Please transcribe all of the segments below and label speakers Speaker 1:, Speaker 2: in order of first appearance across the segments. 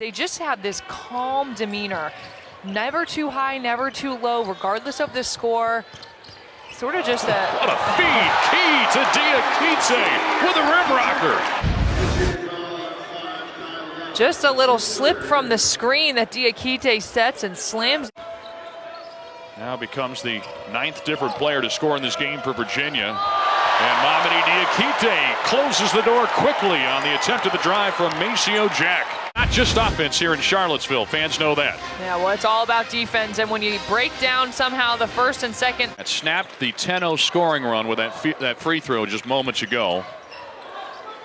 Speaker 1: They just have this calm demeanor. Never too high, never too low, regardless of the score. Sort of just a...
Speaker 2: What a feed! Key to Diakite with a rim rocker.
Speaker 1: Just a little slip from the screen that Diakite sets and slams.
Speaker 2: Now becomes the 9th different player to score in this game for Virginia. And Mamadi Diakite closes the door quickly on the attempt of the drive from Maceo Jack. Not just offense here in Charlottesville. Fans know that.
Speaker 1: Yeah, well, it's all about defense. And when you break down somehow the first and second.
Speaker 2: That snapped the 10-0 scoring run with that free throw just moments ago.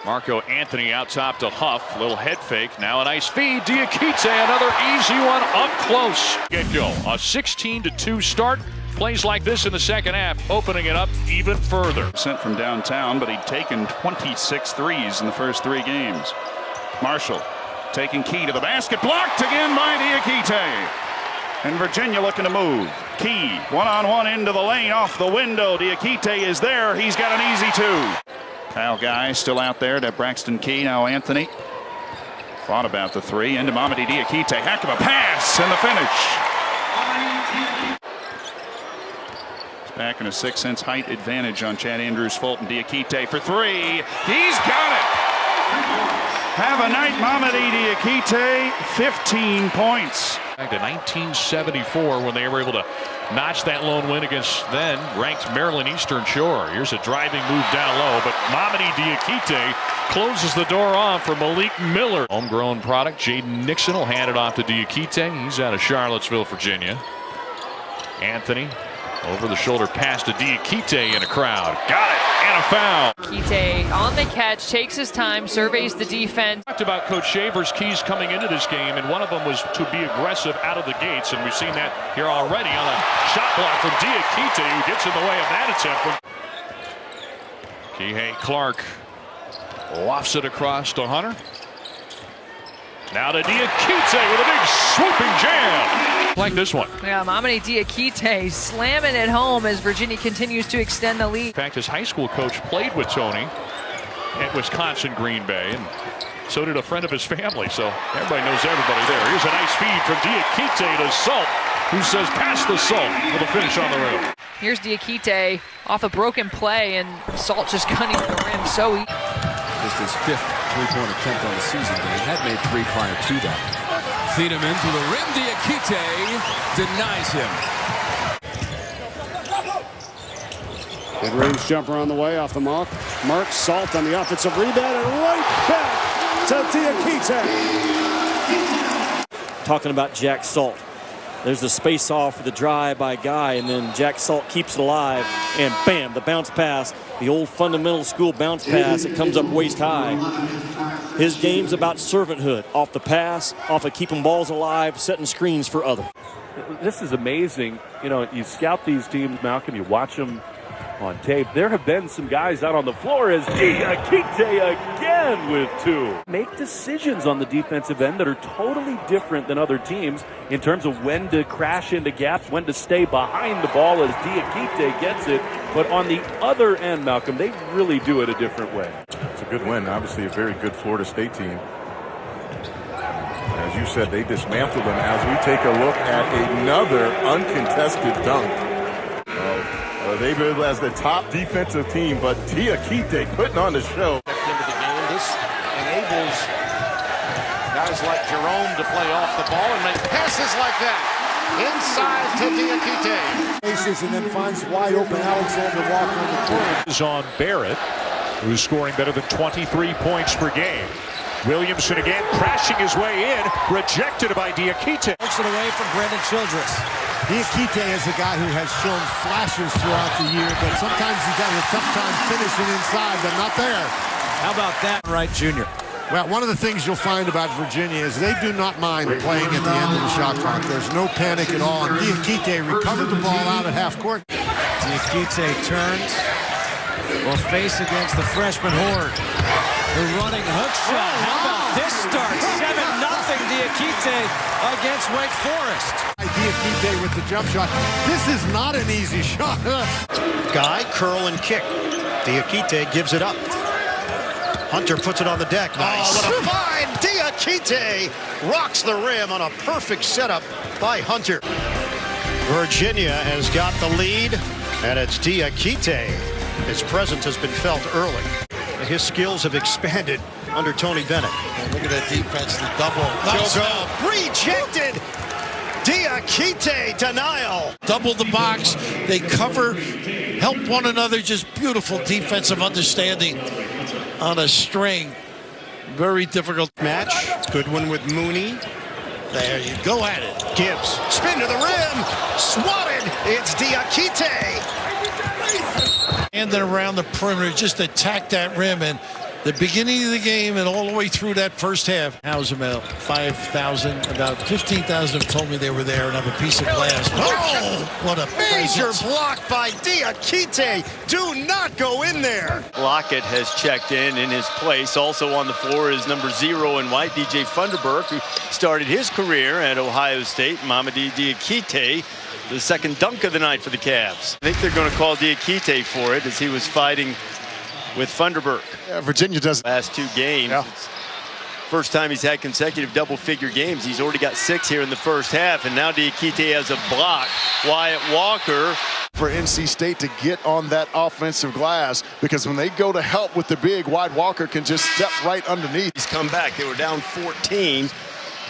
Speaker 2: Marco Anthony out top to Huff. Little head fake. Now a nice feed. Diakite, another easy one up close. Get-go. A 16-2 start. Plays like this in the second half, opening it up even further.
Speaker 3: Sent from downtown, but he'd taken 26 threes in the first 3 games. Marshall taking Key to the basket, blocked again by Diakite. And Virginia looking to move. Key, one-on-one into the lane, off the window. Diakite is there. He's got an easy 2. Kyle Guy still out there to Braxton Key. Now Anthony thought about the 3 into Mamadi Diakite. Heck of a pass and the finish. Back in a 6-inch height advantage on Chad Andrews Fulton. Diakite for 3. He's got it. Have a night, Mamadi Diakite. 15 points.
Speaker 2: Back to 1974 when they were able to notch that lone win against then ranked Maryland Eastern Shore. Here's a driving move down low, but Mamadi Diakite closes the door off for Malik Miller. Homegrown product. Jaden Nixon will hand it off to Diakite. He's out of Charlottesville, Virginia. Anthony. Over the shoulder pass to Diakite in a crowd. Got it, and a foul.
Speaker 1: Diakite on the catch, takes his time, surveys the defense.
Speaker 2: Talked about Coach Shaver's keys coming into this game, and one of them was to be aggressive out of the gates, and we've seen that here already on a shot block from Diakite, who gets in the way of that attempt. Kihei Clark lofts it across to Hunter. Now to Diakite with a big swooping jam. Like this one.
Speaker 1: Yeah, Mamadi Diakite slamming it home as Virginia continues to extend the lead.
Speaker 2: In fact, his high school coach played with Tony at Wisconsin Green Bay, and so did a friend of his family, so everybody knows everybody there. Here's a nice feed from Diakite to Salt, who says pass the Salt with a finish on the rim.
Speaker 1: Here's Diakite off a broken play, and Salt just cutting the rim so easy.
Speaker 4: Just his 5th three-point attempt on the season, but he had made 3 prior to that. Feed him into the rim. Diakite denies him.
Speaker 5: Mid-range jumper on the way off the mark. Salt on the offensive rebound and right back to Diakite.
Speaker 6: Talking about Jack Salt. There's the space off for the drive by Guy, and then Jack Salt keeps it alive, and bam, the bounce pass, the old fundamental school bounce pass. It comes up waist high. His game's about servanthood, off the pass, off of keeping balls alive, setting screens for others.
Speaker 7: This is amazing. You know, you scout these teams, Malcolm, you watch them on tape. There have been some guys out on the floor as Diakite again with 2. Make decisions on the defensive end that are totally different than other teams in terms of when to crash into gaps, when to stay behind the ball as Diakite gets it. But on the other end, Malcolm, they really do it a different way.
Speaker 8: It's a good win. Obviously a very good Florida State team. As you said, they dismantled them as we take a look at another uncontested dunk. They been as the top defensive team, but Diakite putting on the show.
Speaker 9: Into the game, this enables guys like Jerome to play off the ball and make passes like that inside to Diakite.
Speaker 5: And then finds wide open Alexander Walker in the corner.
Speaker 2: Is on Barrett, who's scoring better than 23 points per game. Williamson again crashing his way in, rejected by Diakite.
Speaker 10: Takes it away from Brendan Childress. Diakite is a guy who has shown flashes throughout the year, but sometimes he's got a tough time finishing inside, but not there. How about that, Wright Jr.?
Speaker 9: Well, one of the things you'll find about Virginia is they do not mind playing at the end of the shot clock. There's no panic at all. And Diakite recovered the ball out at half court.
Speaker 10: Diakite turns, will face against the freshman Horde. The running hook shot. How about this start? 7-0 Diakite against Wake Forest.
Speaker 9: Diakite with the jump shot. This is not an easy shot.
Speaker 11: Guy, curl and kick. Diakite gives it up. Hunter puts it on the deck. Nice.
Speaker 9: Oh, what a find!
Speaker 11: Diakite rocks the rim on a perfect setup by Hunter. Virginia has got the lead, and it's Diakite. His presence has been felt early. His skills have expanded under Tony Bennett.
Speaker 9: And look at that defense, the double. Nice.
Speaker 11: Rejected. Diakite denial.
Speaker 9: Double the box. They cover, help one another. Just beautiful defensive understanding on a string. Very difficult
Speaker 11: Match. Good one with Mooney.
Speaker 9: There you go at it.
Speaker 11: Gibbs. Spin to the rim. Swatted. It's Diakite.
Speaker 9: And then around the perimeter, just attack that rim. And the beginning of the game and all the way through that first half. How's about 5,000, about 15,000 have told me they were there and have a piece of glass. Oh, what a
Speaker 11: Major block by Diakite. Do not go in there.
Speaker 6: Lockett has checked in his place. Also on the floor is number 0 in white, DJ Funderburk, who started his career at Ohio State. Mamadi Diakite, the second dunk of the night for the Cavs. I think they're going to call Diakite for it as he was fighting with Funderburk.
Speaker 8: Yeah, Virginia does.
Speaker 6: Last 2 games.
Speaker 8: Yeah.
Speaker 6: It's first time he's had consecutive double-figure games. He's already got 6 here in the first half, and now Diakite has a block. Wyatt Walker.
Speaker 8: For NC State to get on that offensive glass, because when they go to help with the big, Wyatt Walker can just step right underneath.
Speaker 6: He's come back. They were down 14.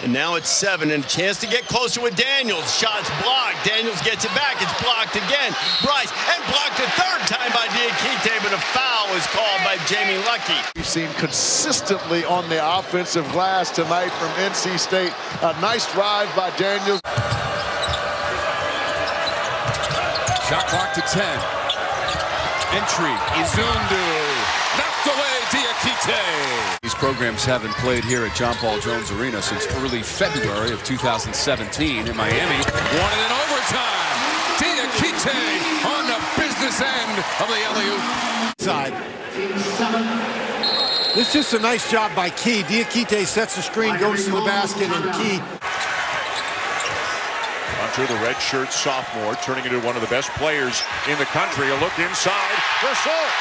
Speaker 6: And now it's 7, and a chance to get closer with Daniels. Shots blocked. Daniels gets it back. It's blocked again. Bryce, and blocked a third time by Diakite, but a foul is called by Jamie Lucky.
Speaker 8: We've seen consistently on the offensive glass tonight from NC State. A nice drive by Daniels.
Speaker 4: Shot clock to 10. Entry, Izundu. Knocked away, Diakite. These programs haven't played here at John Paul Jones Arena since early February of 2017 in Miami. Won it in overtime. Diakite on the business end of the alley-oop.
Speaker 10: Side. This is just a nice job by Key. Diakite sets the screen, goes to the basket, and Key.
Speaker 2: Hunter, the redshirt sophomore, turning into one of the best players in the country. A look inside for Salt.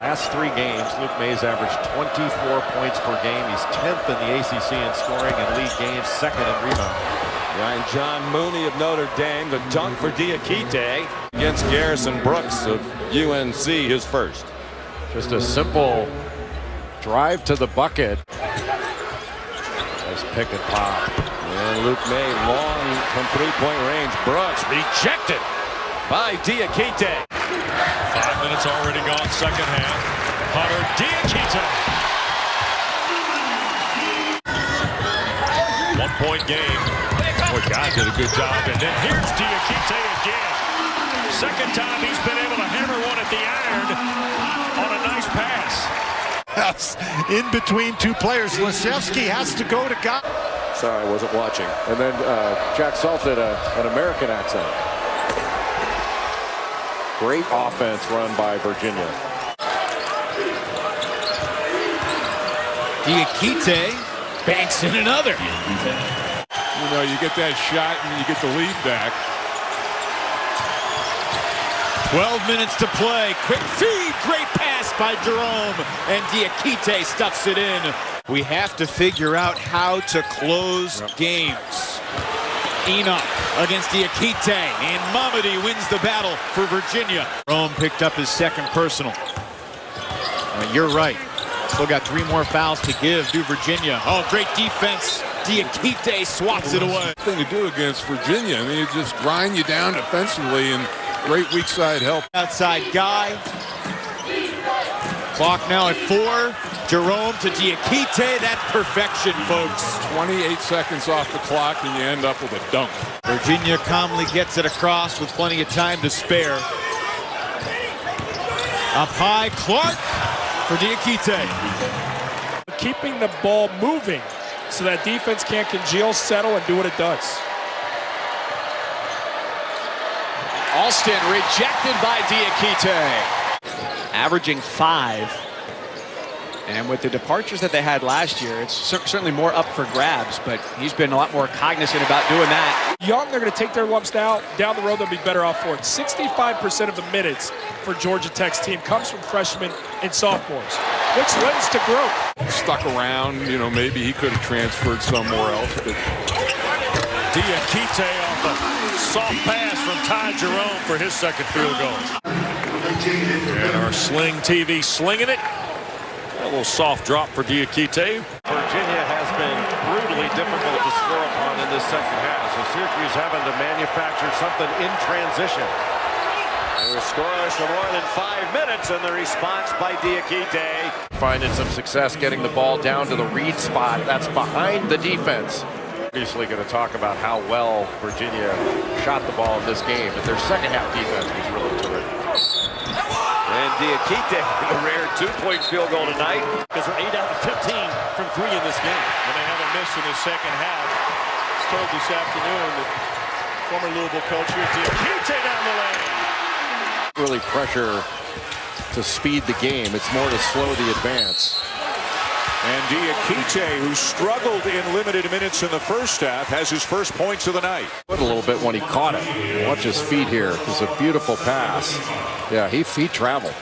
Speaker 12: Last 3 games, Luke Mays averaged 24 points per game. He's 10th in the ACC in scoring and lead games, 2nd in rebounding.
Speaker 13: And John Mooney of Notre Dame, the dunk for Diakite against Garrison Brooks of UNC, his first.
Speaker 12: Just a simple drive to the bucket. Nice pick and pop.
Speaker 13: And Luke May long from 3-point range. Brooks rejected by Diakite.
Speaker 2: 5 minutes already gone, second half. Hunter, Diakite. 1-point game. Boy, God did a good job. And then here's Diakite again. Second time he's been able to hammer one at the iron on a nice pass.
Speaker 10: In between 2 players, Laszewski has to go to God.
Speaker 13: Sorry, I wasn't watching. And then Jack Salt did an American accent. Great offense run by Virginia.
Speaker 10: Diakite banks in another.
Speaker 2: You know, you get that shot and you get the lead back.
Speaker 10: 12 minutes to play. Quick feed. Great pass by Jerome. And Diakite stuffs it in. We have to figure out how to close games. Enoch against Diakite. And Mamadi wins the battle for Virginia. Jerome picked up his 2nd personal. You're right. Still got 3 more fouls to give to Virginia. Oh, great defense. Diakite swats it away.
Speaker 8: Thing to do against Virginia. I mean, it just grind you down defensively and great weak side help.
Speaker 10: Outside guy. Clock now at 4. Jerome to Diakite. That's perfection, folks.
Speaker 8: 28 seconds off the clock and you end up with a dunk.
Speaker 10: Virginia calmly gets it across with plenty of time to spare. Up high, Clark for Diakite.
Speaker 14: Keeping the ball moving so that defense can't congeal, settle, and do what it does.
Speaker 15: Alston rejected by Diakite. Averaging 5. And with the departures that they had last year, it's certainly more up for grabs, but he's been a lot more cognizant about doing that.
Speaker 14: Young, they're going to take their lumps now. Down the road, they'll be better off for it. 65% of the minutes for Georgia Tech's team comes from freshmen and sophomores. Which ways to grow?
Speaker 8: Stuck around, you know, maybe he could have transferred somewhere else. But
Speaker 13: Diakite off a soft pass from Ty Jerome for his second field goal. And our Sling TV slinging it. A little soft drop for Diakite.
Speaker 12: Virginia has been brutally difficult to score upon in this second half. So Syracuse having to manufacture something in transition. They were scoreless for more than 5 minutes, and the response by Diakite. Finding some success getting the ball down to the read spot. That's behind the defense. Obviously going to talk about how well Virginia shot the ball in this game, but their second half defense was really terrific. And Diakite, a rare 2-point field goal tonight.
Speaker 10: Because they're 8 out of 15 from 3 in this game.
Speaker 13: And they haven't missed in the second half. I was told this afternoon that former Louisville coach here, Diakite down the lane.
Speaker 12: Really pressure to speed the game. It's more to slow the advance.
Speaker 16: And Diakite, who struggled in limited minutes in the first half, has his first points of the night.
Speaker 12: A little bit when he caught it. Watch his feet here. It's a beautiful pass. Yeah, he traveled.